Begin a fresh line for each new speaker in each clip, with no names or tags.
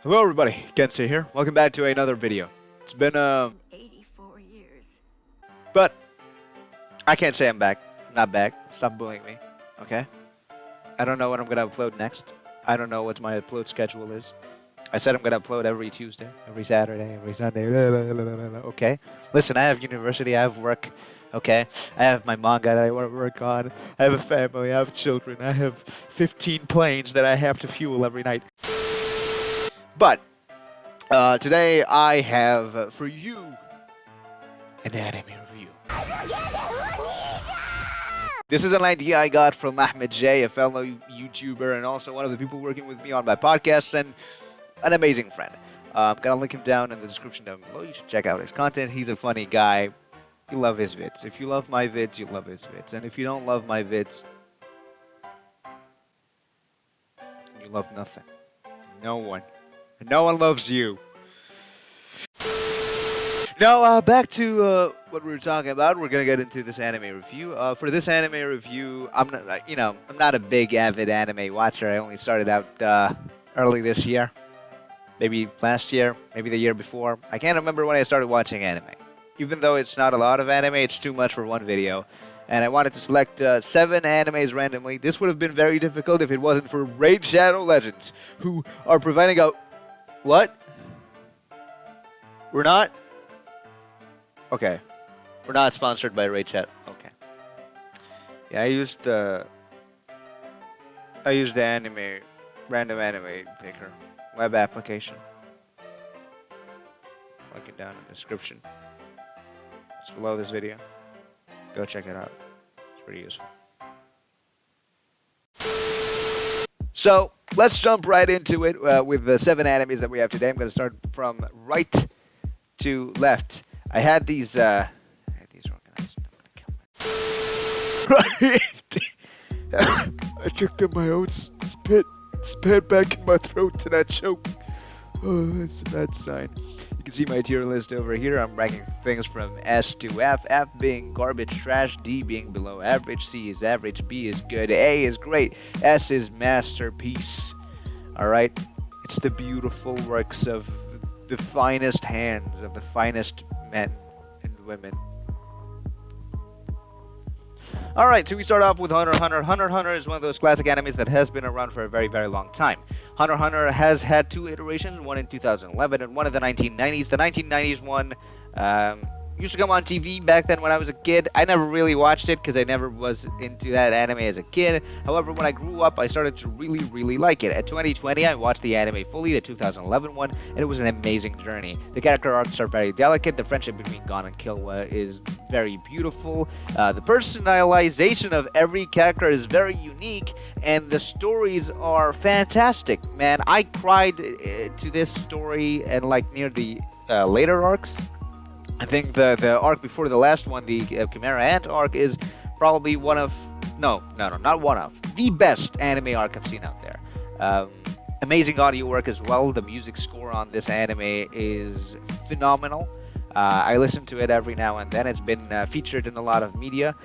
Hello everybody, Kensei here. Welcome back to another video. It's been
84 years.
but I can't say I'm back. I'm not back. Stop bullying me. Okay? I don't know when I'm gonna upload next. I don't know what my upload schedule is. I said I'm gonna upload every Tuesday, every Saturday, every Sunday. Okay? Listen, I have university, I have work. Okay? I have my manga that I want to work on. I have a family, I have children, I have 15 planes that I have to fuel every night. But today I have for you an anime review. This is an idea I got from Ahmed J, a fellow YouTuber and also one of the people working with me on my podcast and an amazing friend. I'm gonna link him down in the description down below. You should check out his content. He's a funny guy. You love his vids. If you love my vids, you love his vids. And if you don't love my vids, you love nothing. No one. No one loves you. Now, back to what we were talking about. We're gonna get into this anime review. For this anime review, I'm not a big avid anime watcher. I only started out early this year, maybe last year, maybe the year before. I can't remember when I started watching anime. Even though it's not a lot of anime, it's too much for one video. And I wanted to select 7 animes randomly. This would have been very difficult if it wasn't for Raid Shadow Legends, who are providing a... What? We're not? Okay. We're not sponsored by Raid Shadow. Okay. Yeah, I used the anime, random anime picker, web application. Link it down in the description. It's below this video. Go check it out. It's pretty useful. So, let's jump right into it with the 7 animes that we have today. I'm going to start from right to left. I had these organized. I'm going to kill myself. I choked on my own spit. Spat back in my throat and I choked. Oh, that's a bad sign. You can see my tier list over here. I'm ranking things from S to F. F being garbage trash, D being below average, C is average, B is good, A is great, S is masterpiece. Alright? It's the beautiful works of the finest hands of the finest men and women. Alright, so we start off with Hunter x Hunter. Hunter x Hunter is one of those classic animes that has been around for a very, very long time. Hunter x Hunter has had 2 iterations, one in 2011 and one in the 1990s. The 1990s one used to come on TV back then when I was a kid. I never really watched it because I never was into that anime as a kid. However, when I grew up, I started to really, really like it. At 2020, I watched the anime fully, the 2011 one, and it was an amazing journey. The character arcs are very delicate. The friendship between Gon and Killua is very beautiful. The personalization of every character is very unique, and the stories are fantastic. Man, I cried to this story and like near the later arcs. I think the arc before the last one, the Chimera Ant arc, is probably one of... No, not one of. The best anime arc I've seen out there. Amazing audio work as well. The music score on this anime is phenomenal. I listen to it every now and then. It's been featured in a lot of media.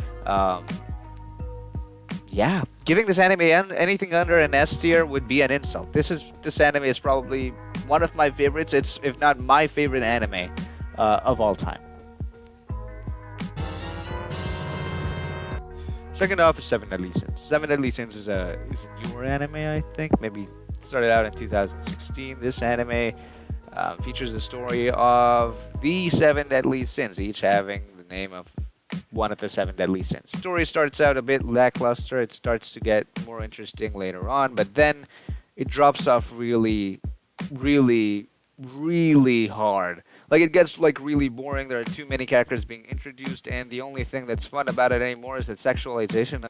Yeah, giving this anime anything under an S tier would be an insult. This anime is probably one of my favorites. It's, if not my favorite anime of all time. Second off is Seven Deadly Sins. Seven Deadly Sins is a newer anime, I think. Maybe started out in 2016. This anime features the story of the 7 deadly sins, each having the name of one of the 7 deadly sins. The story starts out a bit lackluster. It starts to get more interesting later on, but then it drops off really, really, really hard. Like, it gets, like, really boring. There are too many characters being introduced, and the only thing that's fun about it anymore is that sexualization.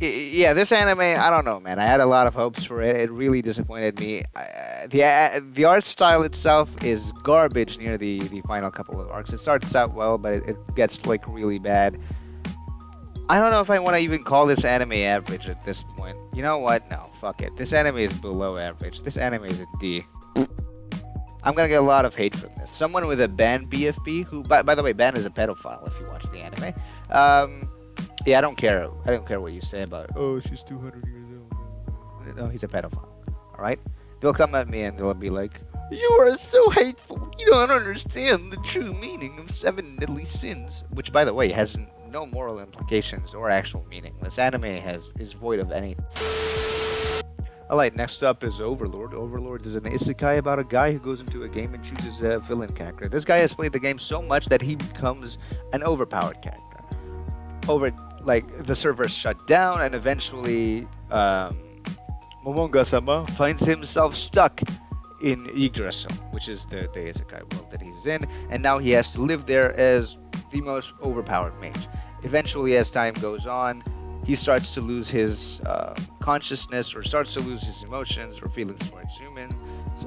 Yeah, this anime, I don't know, man. I had a lot of hopes for it. It really disappointed me. The art style itself is garbage near the final couple of arcs. It starts out well, but it gets, like, really bad. I don't know if I want to even call this anime average at this point. You know what? No, fuck it. This anime is below average. This anime is a D. I'm gonna get a lot of hate from this. Someone with a Ban BFB, who, by the way, Ban is a pedophile if you watch the anime. Yeah, I don't care. I don't care what you say about it. Oh, she's 200 years old. No, he's a pedophile. All right. they'll come at me and they'll be like, "You are so hateful. You don't understand the true meaning of seven deadly sins," which, by the way, has no moral implications or actual meaning. This anime is void of anything. Alright, next up is Overlord. Overlord is an isekai about a guy who goes into a game and chooses a villain character. This guy has played the game so much that he becomes an overpowered character. The servers shut down, and eventually, Momonga-sama finds himself stuck in Yggdrasil, which is the isekai world that he's in, and now he has to live there as the most overpowered mage. Eventually, as time goes on, he starts to lose his consciousness, or starts to lose his emotions or feelings towards humans,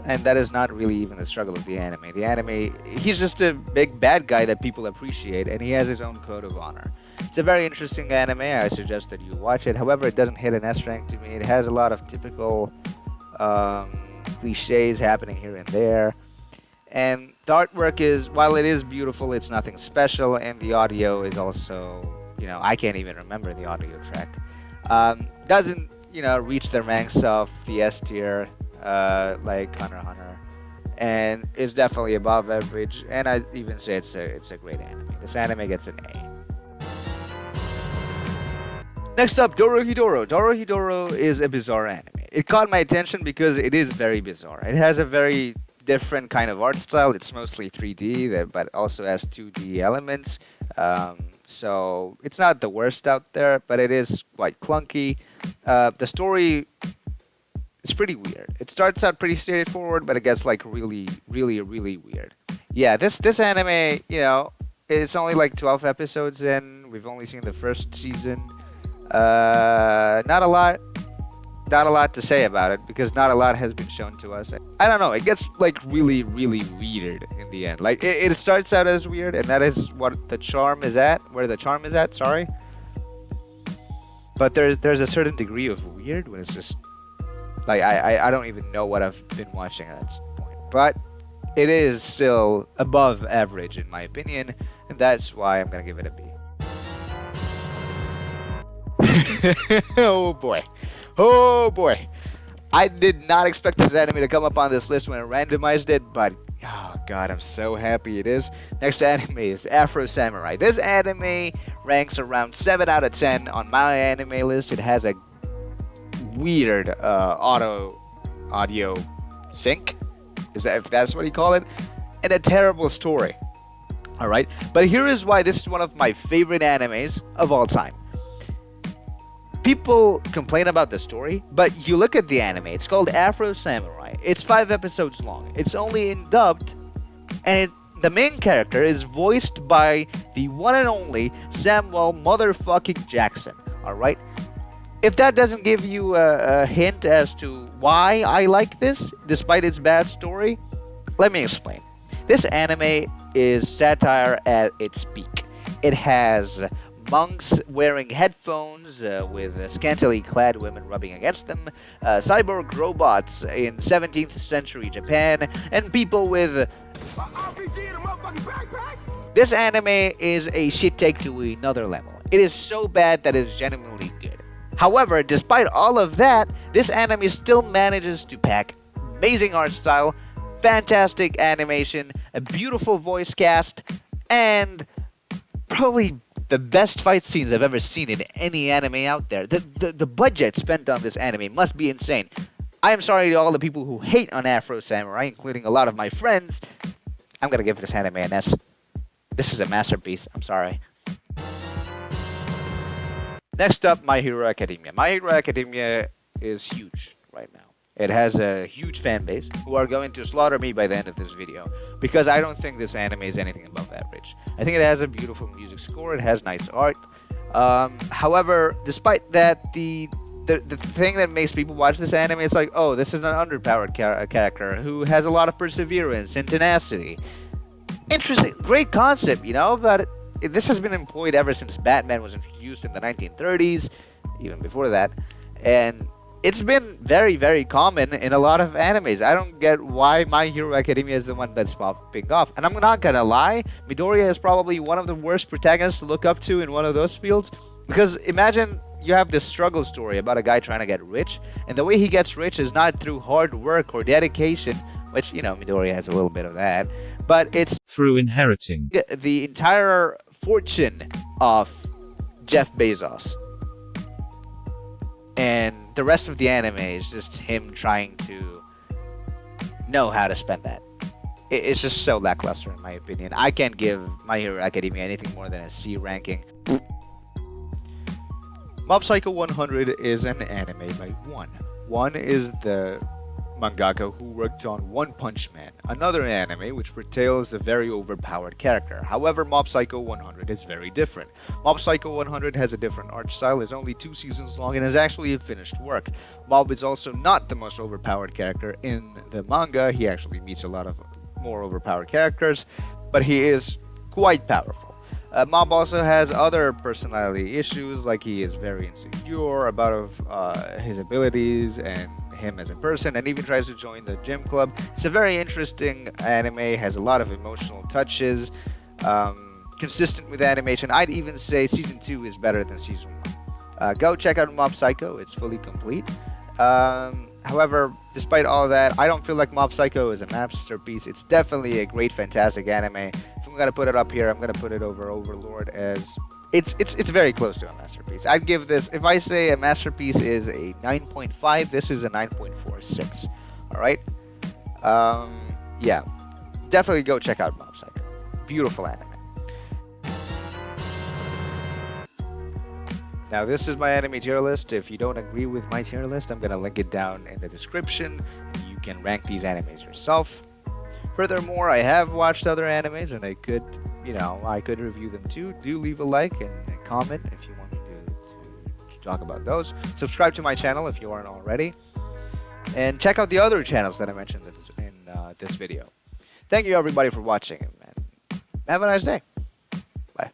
and that is not really even the struggle of the anime. The anime, he's just a big bad guy that people appreciate, and he has his own code of honor. It's a very interesting anime. I suggest that you watch it. However, it doesn't hit an S rank to me. It has a lot of typical cliches happening here and there. And the artwork is, while it is beautiful, it's nothing special, and the audio is also, I can't even remember the audio track. Doesn't, reach the ranks of the S tier, like Hunter x Hunter, and is definitely above average, and I even say it's a great anime. This anime gets an A. Next up, Doro Hidoro. Doro Hidoro is a bizarre anime. It caught my attention because it is very bizarre. It has a very different kind of art style. It's mostly 3D, but also has 2D elements. So it's not the worst out there, but it is quite clunky. The story is pretty weird. It starts out pretty straightforward, but it gets really, really, really weird. Yeah, this anime, it's only like 12 episodes in. We've only seen the first season. Not a lot to say about it, because not a lot has been shown to us. I don't know, it gets really, really weird in the end. It starts out as weird, and that is what the charm is at, sorry. But there's a certain degree of weird when it's just I don't even know what I've been watching at this point. But it is still above average in my opinion, and that's why I'm gonna give it a B. Oh boy. I did not expect this anime to come up on this list when I randomized it, but oh god, I'm so happy it is. Next anime is Afro Samurai. This anime ranks around 7 out of 10 on my anime list. It has a weird audio sync, if that's what you call it, and a terrible story. Alright, but here is why this is one of my favorite animes of all time. People complain about the story, but you look at the anime. It's called Afro Samurai. It's 5 episodes long. It's only in dubbed, and the main character is voiced by the one and only Samuel motherfucking Jackson. Alright? If that doesn't give you a hint as to why I like this, despite its bad story, let me explain. This anime is satire at its peak. It has monks wearing headphones with scantily clad women rubbing against them, cyborg robots in 17th century Japan, and people with... This anime is a shit take to another level. It is so bad that it's genuinely good. However, despite all of that, this anime still manages to pack amazing art style, fantastic animation, a beautiful voice cast, and probably the best fight scenes I've ever seen in any anime out there. The budget spent on this anime must be insane. I am sorry to all the people who hate on Afro Samurai, including a lot of my friends. I'm gonna give this anime an S. This is a masterpiece. I'm sorry. Next up, My Hero Academia. My Hero Academia is huge right now. It has a huge fan base who are going to slaughter me by the end of this video, because I don't think this anime is anything above average. I think it has a beautiful music score, it has nice art. However, despite that, the thing that makes people watch this anime is like, oh, this is an underpowered character who has a lot of perseverance and tenacity. Interesting, great concept, but this has been employed ever since Batman was introduced in the 1930s, even before that, and it's been very, very common in a lot of animes. I don't get why My Hero Academia is the one that's popping off. And I'm not gonna lie, Midoriya is probably one of the worst protagonists to look up to in one of those fields. Because imagine you have this struggle story about a guy trying to get rich, and the way he gets rich is not through hard work or dedication, which, you know, Midori has a little bit of that, but it's
through inheriting
the entire fortune of Jeff Bezos. And the rest of the anime is just him trying to know how to spend that. It's just so lackluster in my opinion. I can't give My Hero Academia anything more than a C ranking. Mob Psycho 100 is an anime by One. One is the mangaka who worked on One Punch Man, another anime which portrays a very overpowered character. However, Mob Psycho 100 is very different. Mob Psycho 100 has a different art style, is only 2 seasons long, and is actually a finished work. Mob is also not the most overpowered character in the manga. He actually meets a lot of more overpowered characters, but he is quite powerful. Mob also has other personality issues, like he is very insecure about his abilities and him as a person, and even tries to join the gym club. It's a very interesting anime, has a lot of emotional touches, consistent with animation. I'd even say season 2 is better than season 1. Go check out Mob Psycho, it's fully complete. However, despite all that, I don't feel like Mob Psycho is a masterpiece. It's definitely a great, fantastic anime. If I'm gonna put it up here, I'm gonna put it over Overlord, as it's very close to a masterpiece. I'd give this, if I say a masterpiece is a 9.5, this is a 9.46. All right. Yeah, definitely go check out Mob Psycho. Beautiful anime. Now, this is my anime tier list. If you don't agree with my tier list, I'm going to link it down in the description. You can rank these animes yourself. Furthermore, I have watched other animes, and I could review them too. Do leave a like and a comment if you want me to talk about those. Subscribe to my channel if you aren't already. And check out the other channels that I mentioned in this video. Thank you, everybody, for watching, and have a nice day. Bye.